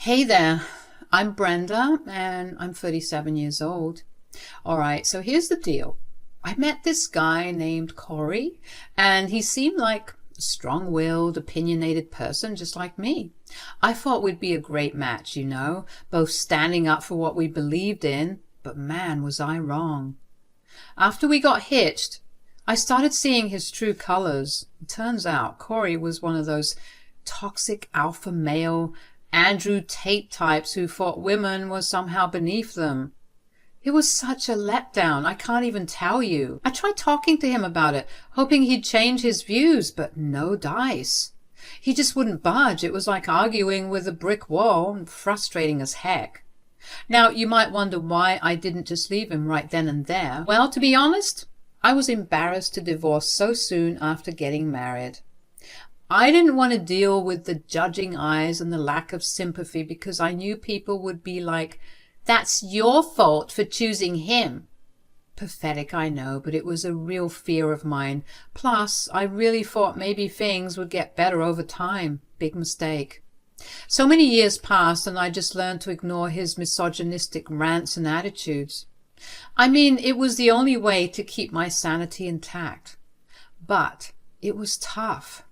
Hey there, I'm Brenda and I'm 37 years old. All right, so here's the deal. I met this guy named Corey and he seemed like a strong-willed, opinionated person just like me. I thought we'd be a great match, both standing up for what we believed in, but man, was I wrong. After we got hitched, I started seeing his true colors. It turns out Corey was one of those toxic alpha male Andrew Tate types who thought women were somehow beneath them. It was such a letdown, I can't even tell you. I tried talking to him about it, hoping he'd change his views, but no dice. He just wouldn't budge. It was like arguing with a brick wall, and frustrating as heck. Now, you might wonder why I didn't just leave him right then and there. Well, to be honest, I was embarrassed to divorce so soon after getting married. I didn't want to deal with the judging eyes and the lack of sympathy because I knew people would be like, "That's your fault for choosing him." Pathetic, I know, but it was a real fear of mine. Plus, I really thought maybe things would get better over time. Big mistake. So many years passed and I just learned to ignore his misogynistic rants and attitudes. I mean, it was the only way to keep my sanity intact. But it was tough.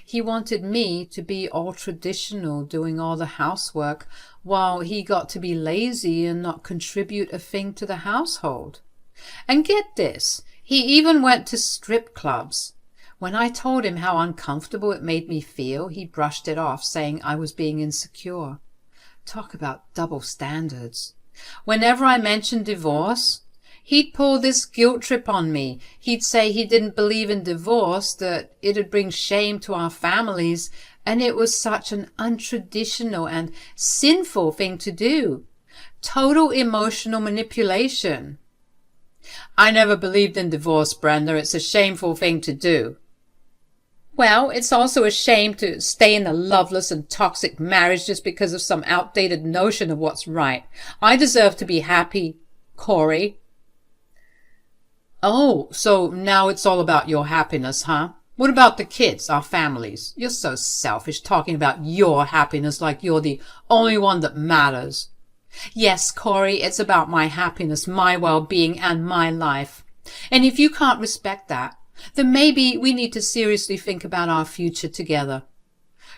He wanted me to be all traditional, doing all the housework, while he got to be lazy and not contribute a thing to the household. And get this, he even went to strip clubs. When I told him how uncomfortable it made me feel, he brushed it off, saying I was being insecure. Talk about double standards. Whenever I mentioned divorce, he'd pull this guilt trip on me. He'd say he didn't believe in divorce, that it'd bring shame to our families, and it was such an untraditional and sinful thing to do. Total emotional manipulation. I never believed in divorce, Brenda. It's a shameful thing to do. Well, it's also a shame to stay in a loveless and toxic marriage just because of some outdated notion of what's right. I deserve to be happy, Corey. Oh, so now it's all about your happiness, huh? What about the kids, our families? You're so selfish, talking about your happiness like you're the only one that matters. Yes, Corey, it's about my happiness, my well-being, and my life. And if you can't respect that, then maybe we need to seriously think about our future together.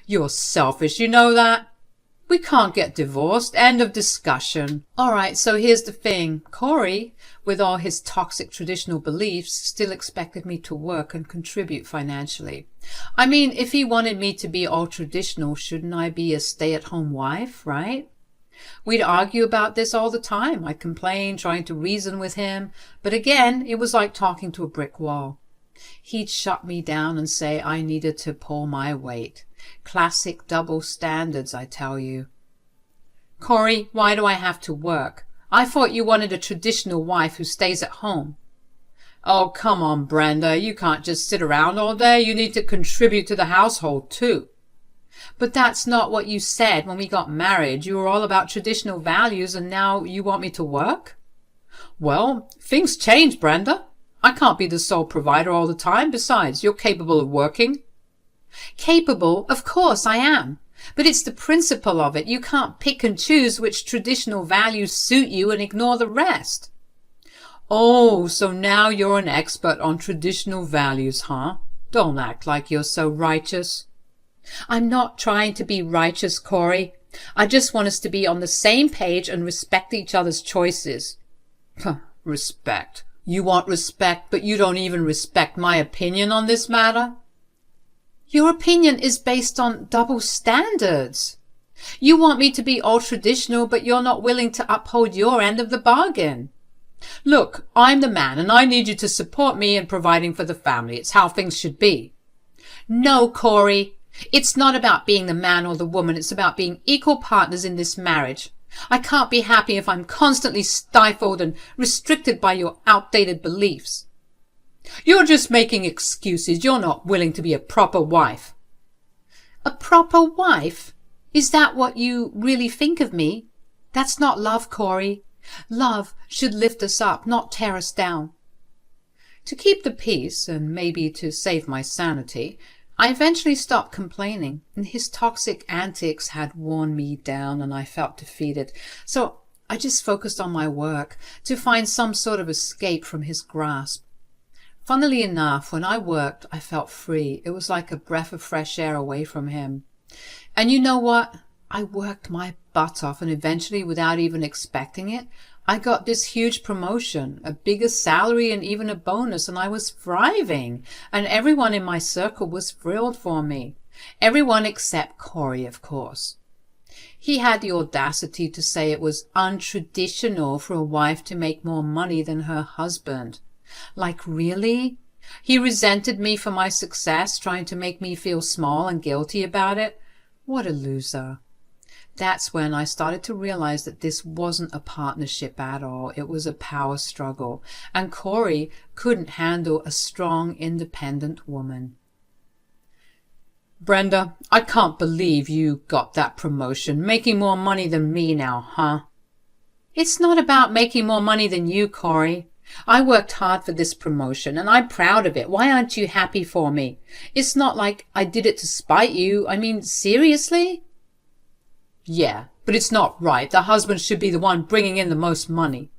You're selfish, you know that? We can't get divorced. End of discussion. All right, so here's the thing. Corey, with all his toxic traditional beliefs, still expected me to work and contribute financially. I mean, if he wanted me to be all traditional, shouldn't I be a stay-at-home wife, right? We'd argue about this all the time. I'd complain, trying to reason with him. But again, it was like talking to a brick wall. He'd shut me down and say I needed to pull my weight. Classic double standards, I tell you. Corey, why do I have to work? I thought you wanted a traditional wife who stays at home. Oh, come on, Brenda. You can't just sit around all day. You need to contribute to the household, too. But that's not what you said when we got married. You were all about traditional values, and now you want me to work? Well, things change, Brenda. I can't be the sole provider all the time. Besides, you're capable of working. Capable? Of course I am. But it's the principle of it. You can't pick and choose which traditional values suit you and ignore the rest. Oh, so now you're an expert on traditional values, huh? Don't act like you're so righteous. I'm not trying to be righteous, Corey. I just want us to be on the same page and respect each other's choices. Respect. You want respect, but you don't even respect my opinion on this matter? Your opinion is based on double standards. You want me to be all traditional, but you're not willing to uphold your end of the bargain. Look, I'm the man, and I need you to support me in providing for the family. It's how things should be. No, Corey. It's not about being the man or the woman. It's about being equal partners in this marriage. I can't be happy if I'm constantly stifled and restricted by your outdated beliefs. You're just making excuses. You're not willing to be a proper wife. A proper wife? Is that what you really think of me? That's not love, Corey. Love should lift us up, not tear us down. To keep the peace, and maybe to save my sanity, I eventually stopped complaining, and his toxic antics had worn me down and I felt defeated. So I just focused on my work to find some sort of escape from his grasp. Funnily enough, when I worked, I felt free. It was like a breath of fresh air away from him. And you know what? I worked my butt off, and eventually, without even expecting it, I got this huge promotion, a bigger salary and even a bonus, and I was thriving. And everyone in my circle was thrilled for me. Everyone except Corey, of course. He had the audacity to say it was untraditional for a wife to make more money than her husband. Like, really? He resented me for my success, trying to make me feel small and guilty about it? What a loser. That's when I started to realize that this wasn't a partnership at all. It was a power struggle. And Corey couldn't handle a strong, independent woman. Brenda, I can't believe you got that promotion, making more money than me now, huh? It's not about making more money than you, Corey. I worked hard for this promotion, and I'm proud of it. Why aren't you happy for me? It's not like I did it to spite you. I mean, seriously? Yeah, but it's not right. The husband should be the one bringing in the most money.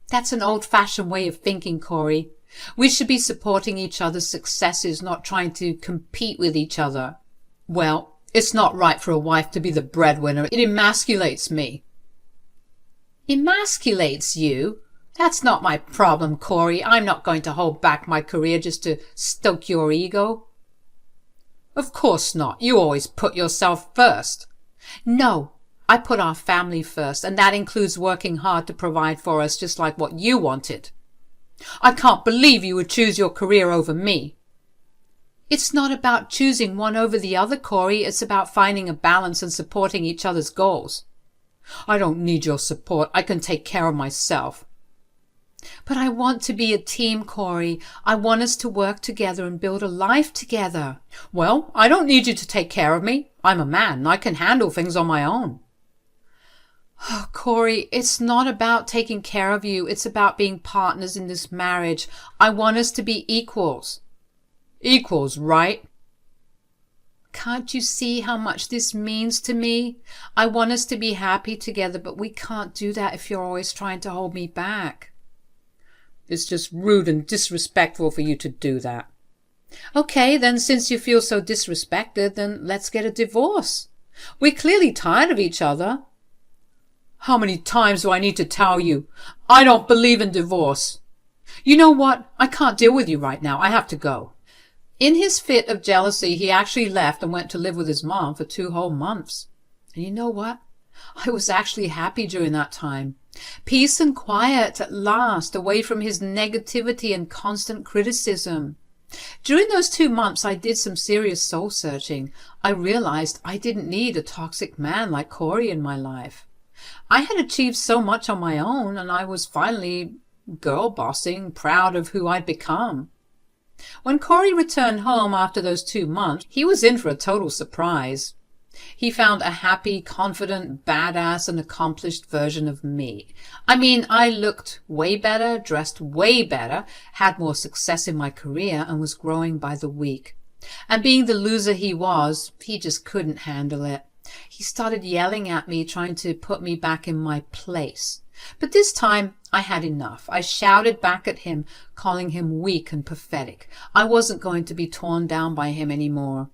That's an old-fashioned way of thinking, Corey. We should be supporting each other's successes, not trying to compete with each other. Well, it's not right for a wife to be the breadwinner. It emasculates me. Emasculates you? That's not my problem, Corey. I'm not going to hold back my career just to stoke your ego. Of course not. You always put yourself first. No, I put our family first, and that includes working hard to provide for us just like what you wanted. I can't believe you would choose your career over me. It's not about choosing one over the other, Corey. It's about finding a balance and supporting each other's goals. I don't need your support. I can take care of myself. But I want to be a team, Corey. I want us to work together and build a life together. Well, I don't need you to take care of me. I'm a man and I can handle things on my own. Oh, Corey, it's not about taking care of you. It's about being partners in this marriage. I want us to be equals. Equals, right? Can't you see how much this means to me? I want us to be happy together, but we can't do that if you're always trying to hold me back. It's just rude and disrespectful for you to do that. Okay, then since you feel so disrespected, then let's get a divorce. We're clearly tired of each other. How many times do I need to tell you? I don't believe in divorce. You know what? I can't deal with you right now. I have to go. In his fit of jealousy, he actually left and went to live with his mom for 2 whole months. And you know what? I was actually happy during that time. Peace and quiet at last, away from his negativity and constant criticism. During those 2 months, I did some serious soul searching. I realized I didn't need a toxic man like Corey in my life. I had achieved so much on my own, and I was finally girl bossing, proud of who I'd become. When Corey returned home after those 2 months, he was in for a total surprise. He found a happy, confident, badass, and accomplished version of me. I mean, I looked way better, dressed way better, had more success in my career, and was growing by the week. And being the loser he was, he just couldn't handle it. He started yelling at me, trying to put me back in my place. But this time, I had enough. I shouted back at him, calling him weak and pathetic. I wasn't going to be torn down by him anymore.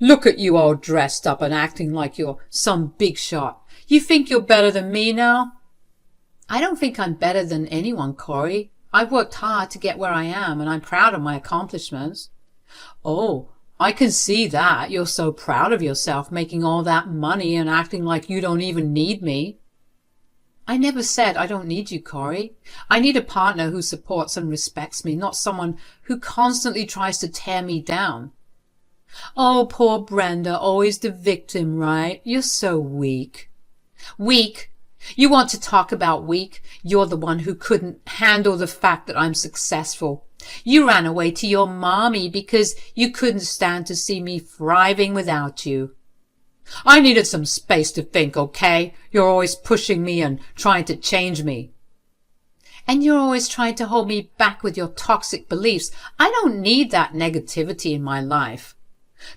Look at you all dressed up and acting like you're some big shot. You think you're better than me now? I don't think I'm better than anyone, Corey. I've worked hard to get where I am, and I'm proud of my accomplishments. Oh, I can see that. You're so proud of yourself, making all that money and acting like you don't even need me. I never said I don't need you, Corey. I need a partner who supports and respects me, not someone who constantly tries to tear me down. Oh, poor Brenda, always the victim, right? You're so weak. Weak? You want to talk about weak? You're the one who couldn't handle the fact that I'm successful. You ran away to your mommy because you couldn't stand to see me thriving without you. I needed some space to think, okay? You're always pushing me and trying to change me. And you're always trying to hold me back with your toxic beliefs. I don't need that negativity in my life.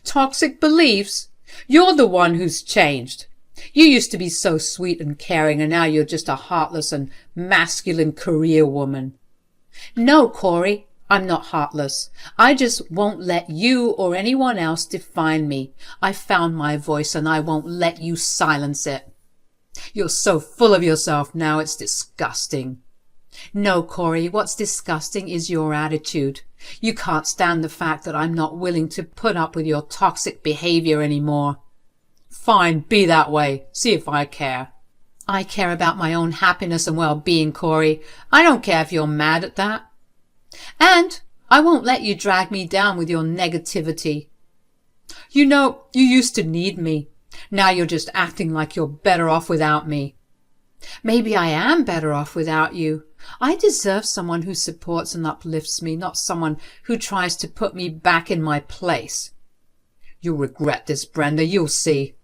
Toxic beliefs? You're the one who's changed. You used to be so sweet and caring, and now you're just a heartless and masculine career woman. No, Corey, I'm not heartless. I just won't let you or anyone else define me. I found my voice and I won't let you silence it. You're so full of yourself now, it's disgusting. No, Corey, what's disgusting is your attitude. You can't stand the fact that I'm not willing to put up with your toxic behavior anymore. Fine, be that way. See if I care. I care about my own happiness and well-being, Corey. I don't care if you're mad at that. And I won't let you drag me down with your negativity. You know, you used to need me. Now you're just acting like you're better off without me. Maybe I am better off without you. I deserve someone who supports and uplifts me, not someone who tries to put me back in my place. You'll regret this, Brenda, you'll see.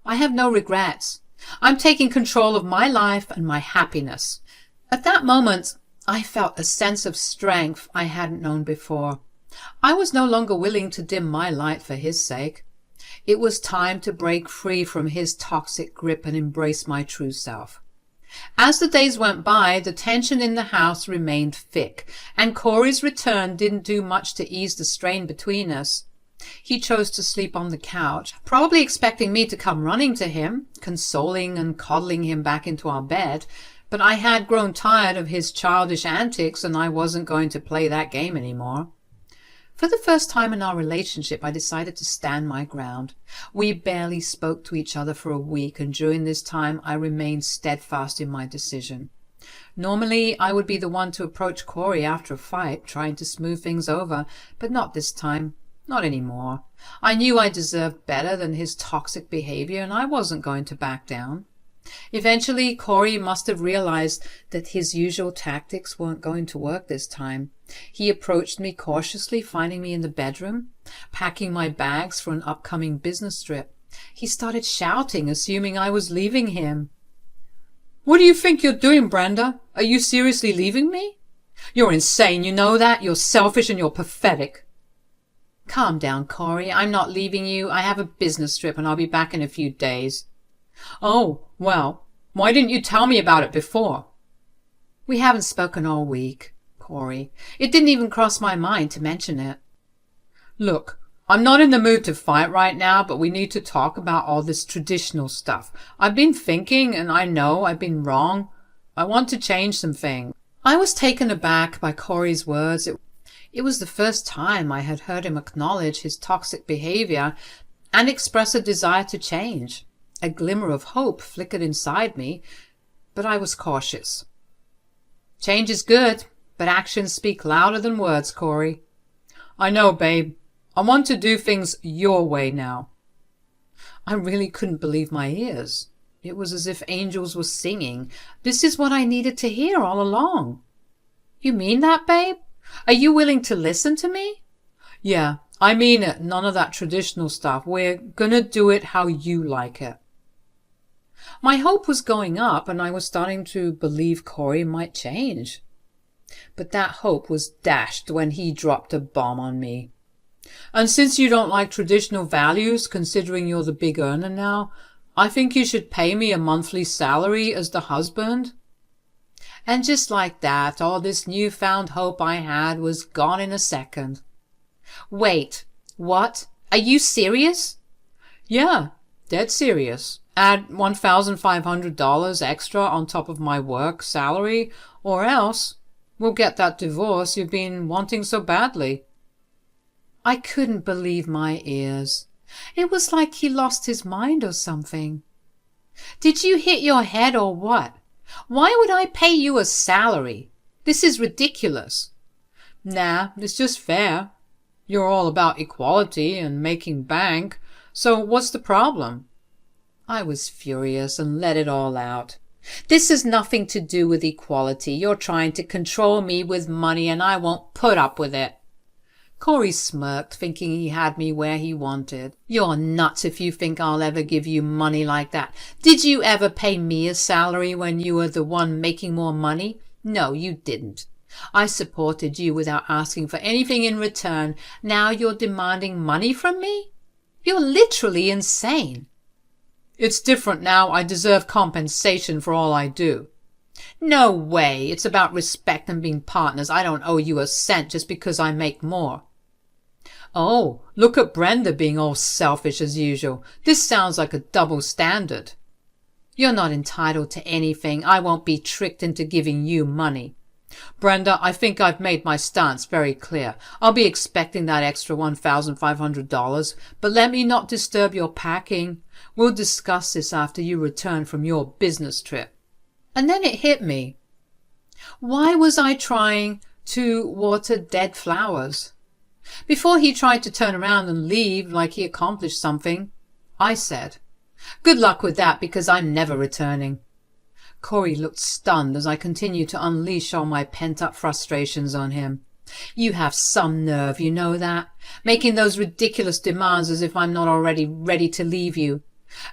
I have no regrets. I'm taking control of my life and my happiness. At that moment, I felt a sense of strength I hadn't known before. I was no longer willing to dim my light for his sake. It was time to break free from his toxic grip and embrace my true self. As the days went by, the tension in the house remained thick, and Corey's return didn't do much to ease the strain between us. He chose to sleep on the couch, probably expecting me to come running to him, consoling and coddling him back into our bed, but I had grown tired of his childish antics and I wasn't going to play that game anymore. For the first time in our relationship, I decided to stand my ground. We barely spoke to each other for a week, and during this time I remained steadfast in my decision. Normally, I would be the one to approach Corey after a fight, trying to smooth things over, but not this time. Not anymore. I knew I deserved better than his toxic behavior, and I wasn't going to back down. Eventually, Corey must have realized that his usual tactics weren't going to work this time. He approached me cautiously, finding me in the bedroom, packing my bags for an upcoming business trip. He started shouting, assuming I was leaving him. What do you think you're doing, Brenda? Are you seriously leaving me? You're insane, you know that? You're selfish and you're pathetic. Calm down, Corey. I'm not leaving you. I have a business trip and I'll be back in a few days. Oh, well, why didn't you tell me about it before? We haven't spoken all week, Corey. It didn't even cross my mind to mention it. Look, I'm not in the mood to fight right now, but we need to talk about all this traditional stuff. I've been thinking, and I know I've been wrong. I want to change some things. I was taken aback by Corey's words. It was the first time I had heard him acknowledge his toxic behavior and express a desire to change. A glimmer of hope flickered inside me, but I was cautious. Change is good, but actions speak louder than words, Corey. I know, babe. I want to do things your way now. I really couldn't believe my ears. It was as if angels were singing. This is what I needed to hear all along. You mean that, babe? Are you willing to listen to me? Yeah, I mean it. None of that traditional stuff. We're gonna do it how you like it. My hope was going up, and I was starting to believe Corey might change. But that hope was dashed when he dropped a bomb on me. And since you don't like traditional values, considering you're the big earner now, I think you should pay me a monthly salary as the husband. And just like that, all this newfound hope I had was gone in a second. Wait, what? Are you serious? Yeah, dead serious. Add $1,500 extra on top of my work salary, or else we'll get that divorce you've been wanting so badly. I couldn't believe my ears. It was like he lost his mind or something. Did you hit your head or what? Why would I pay you a salary? This is ridiculous. Nah, it's just fair. You're all about equality and making bank, so what's the problem? I was furious and let it all out. This has nothing to do with equality. You're trying to control me with money and I won't put up with it. Corey smirked, thinking he had me where he wanted. You're nuts if you think I'll ever give you money like that. Did you ever pay me a salary when you were the one making more money? No, you didn't. I supported you without asking for anything in return. Now you're demanding money from me? You're literally insane. It's different now. I deserve compensation for all I do. No way. It's about respect and being partners. I don't owe you a cent just because I make more. Oh, look at Brenda being all selfish as usual. This sounds like a double standard. You're not entitled to anything. I won't be tricked into giving you money. Brenda, I think I've made my stance very clear. I'll be expecting that extra $1,500, but let me not disturb your packing. We'll discuss this after you return from your business trip. And then it hit me. Why was I trying to water dead flowers? Before he tried to turn around and leave like he accomplished something, I said, "Good luck with that, because I'm never returning." Corey looked stunned as I continued to unleash all my pent-up frustrations on him. You have some nerve, you know that? Making those ridiculous demands as if I'm not already ready to leave you.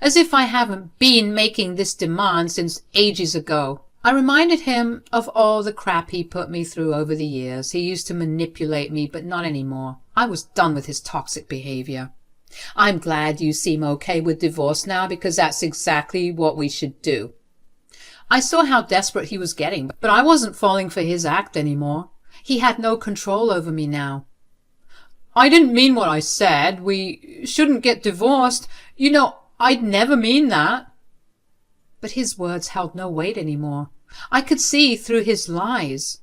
As if I haven't been making this demand since ages ago. I reminded him of all the crap he put me through over the years. He used to manipulate me, but not anymore. I was done with his toxic behavior. I'm glad you seem okay with divorce now, because that's exactly what we should do. I saw how desperate he was getting, but I wasn't falling for his act anymore. He had no control over me now. I didn't mean what I said. We shouldn't get divorced. You know, I'd never mean that. But his words held no weight anymore. I could see through his lies.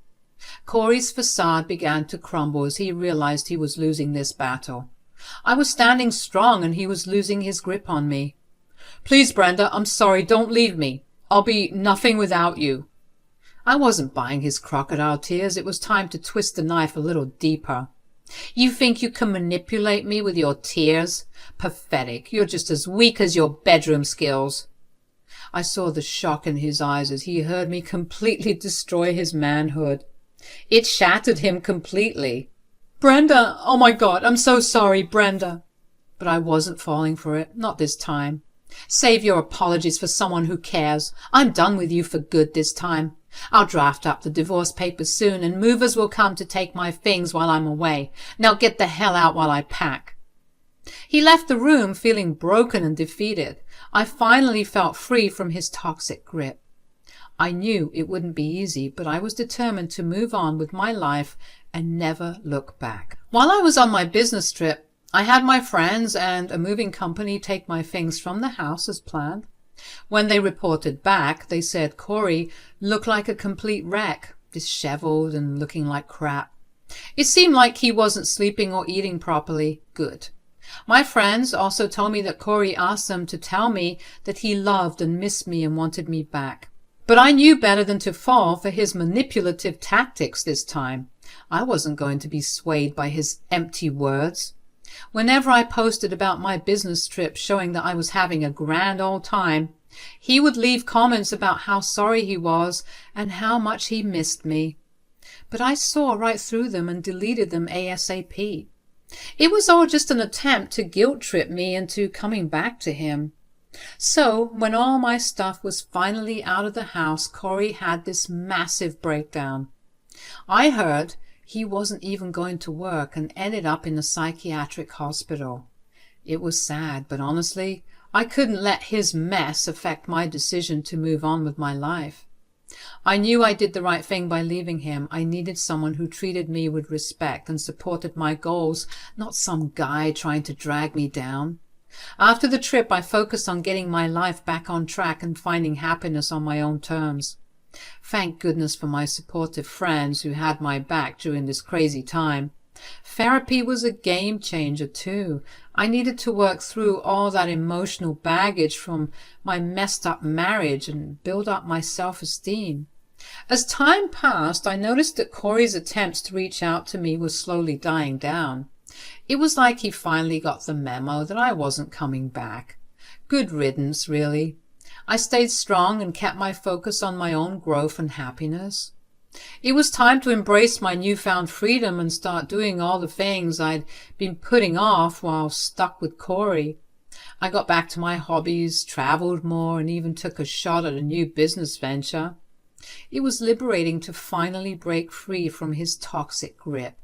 Corey's facade began to crumble as he realized he was losing this battle. I was standing strong and he was losing his grip on me. Please, Brenda, I'm sorry. Don't leave me. I'll be nothing without you. I wasn't buying his crocodile tears. It was time to twist the knife a little deeper. You think you can manipulate me with your tears? Pathetic. You're just as weak as your bedroom skills. I saw the shock in his eyes as he heard me completely destroy his manhood. It shattered him completely. Brenda, oh my God, I'm so sorry, Brenda. But I wasn't falling for it, not this time. Save your apologies for someone who cares. I'm done with you for good this time. I'll draft up the divorce papers soon, and movers will come to take my things while I'm away. Now get the hell out while I pack. He left the room feeling broken and defeated. I finally felt free from his toxic grip. I knew it wouldn't be easy, but I was determined to move on with my life and never look back. While I was on my business trip, I had my friends and a moving company take my things from the house as planned. When they reported back, they said Corey looked like a complete wreck, disheveled and looking like crap. It seemed like he wasn't sleeping or eating properly. Good. My friends also told me that Corey asked them to tell me that he loved and missed me and wanted me back. But I knew better than to fall for his manipulative tactics this time. I wasn't going to be swayed by his empty words. Whenever I posted about my business trip showing that I was having a grand old time, he would leave comments about how sorry he was and how much he missed me. But I saw right through them and deleted them ASAP. It was all just an attempt to guilt-trip me into coming back to him. So, when all my stuff was finally out of the house, Corey had this massive breakdown. I heard he wasn't even going to work and ended up in a psychiatric hospital. It was sad, but honestly, I couldn't let his mess affect my decision to move on with my life. I knew I did the right thing by leaving him. I needed someone who treated me with respect and supported my goals, not some guy trying to drag me down. After the trip, I focused on getting my life back on track and finding happiness on my own terms. Thank goodness for my supportive friends who had my back during this crazy time. Therapy was a game changer too. I needed to work through all that emotional baggage from my messed up marriage and build up my self-esteem. As time passed, I noticed that Corey's attempts to reach out to me were slowly dying down. It was like he finally got the memo that I wasn't coming back. Good riddance, really. I stayed strong and kept my focus on my own growth and happiness. It was time to embrace my newfound freedom and start doing all the things I'd been putting off while stuck with Corey. I got back to my hobbies, traveled more, and even took a shot at a new business venture. It was liberating to finally break free from his toxic grip.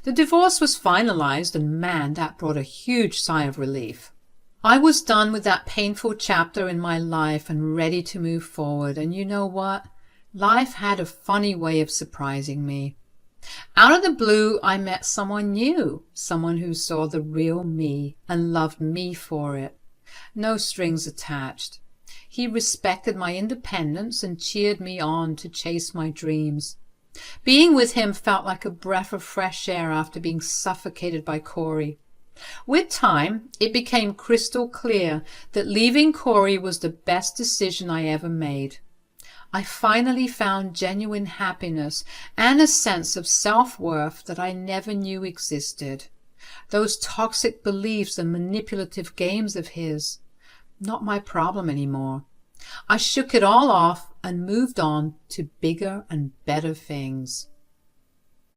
The divorce was finalized, and man, that brought a huge sigh of relief. I was done with that painful chapter in my life and ready to move forward, and you know what? Life had a funny way of surprising me. Out of the blue, I met someone new, someone who saw the real me and loved me for it. No strings attached. He respected my independence and cheered me on to chase my dreams. Being with him felt like a breath of fresh air after being suffocated by Corey. With time, it became crystal clear that leaving Corey was the best decision I ever made. I finally found genuine happiness and a sense of self-worth that I never knew existed. Those toxic beliefs and manipulative games of his, not my problem anymore. I shook it all off and moved on to bigger and better things.